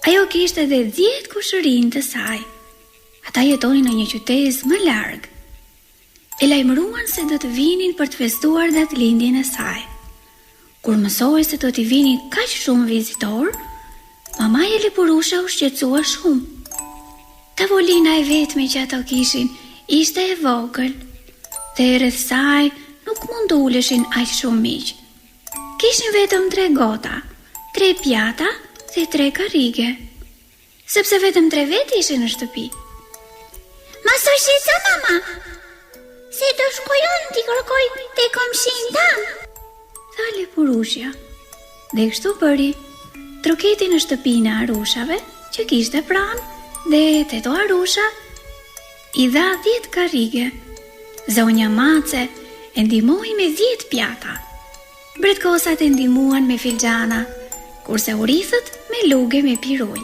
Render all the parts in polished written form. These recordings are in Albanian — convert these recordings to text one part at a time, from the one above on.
Ajo kishte edhe 10 kushërinë të saj. Ata jetonin në një qytet më larg. E lajmëruan se do të vinin për të festuar datëlindjen e saj. Kur mësoi se do t'i vinin kaq shumë vizitor, mamaja Lepurusha u shqetësua shumë. Tavolina e vetme që ato kishin ishte e vogël, dhe rreth saj nuk mund të uleshin aq shumë miq. Kishin vetëm 3 gota, 3 pjata dhe 3 karrige, sepse vetëm 3 vete ishin në shtëpi. Mos u shqetëso, mama, se do shkoj unë t'i kërkoj te komshin tam, tha Lepurushja. Dhe kështu bëri. Troketi në shtëpinë e Arushave që kishte pranë dhe teto Arusha i dha 10 karrige. Zonja Mace e ndihmoi me 10 pjata. Bretkosat e ndihmuan me filxhana, kurse urithët me luge me piruj.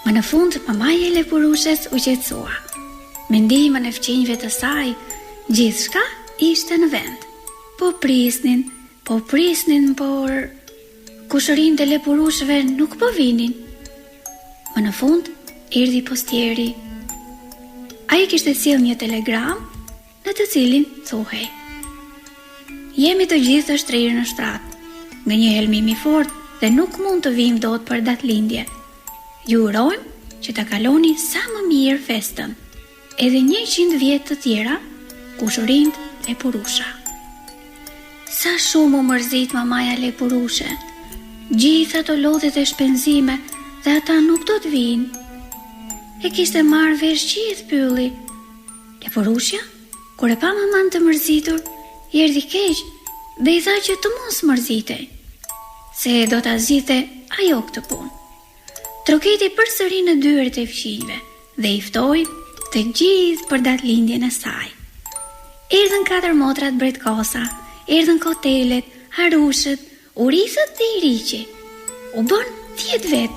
Më në fund, mamaja e Lepurushes u qetësua. Me ndihmën e fëmijëve të saj, gjithçka ishte në vend. Po prisnin, por kushërinë e Lepurushve nuk po vinin. Më në fund, erdhi postieri. Ai kishte sjell një telegram në të cilin thuhej: Jemi të gjithë të shtrirë në shtrat, nga një helmim i fortë dhe nuk mund të vim dot për datëlindje. Ju urojmë që ta kaloni sa më mirë festën, edhe 100 vjet të tjera, kushërinë Lepurusha. Sa shumë u mërzit mamaja Lepurushe. Gjithë ato lodhet e shpenzime dhe ata nuk do të vinë. E kishte marrë vesh gjithë pylli. Lepurushja, kur e pa maman të mërzitur, i erdhi keq dhe i tha që të mos mërzitej, se do ta zgjidhte ajo këtë punë. Troketi përsëri në dyert e fëmijëve dhe i ftoi të gjithë për datëlindjen e saj. Erdhën 4 motrat bretkosa, erdhën kotelet, Arushët, urithët dhe i riqi. U bën 10 vet.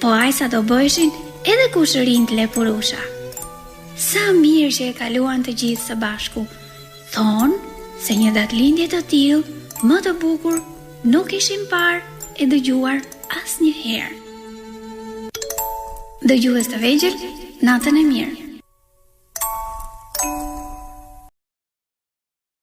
Po ai sa do bëheshin edhe kushërinë Lepurusha. Sa mirë që e kaluan të gjithë së bashku. Thonë se një datëlindje të tillë më të bukur nuk ishin parë e dëgjuar asnjëherë. Dëgjues të vegjël, natën e mirë.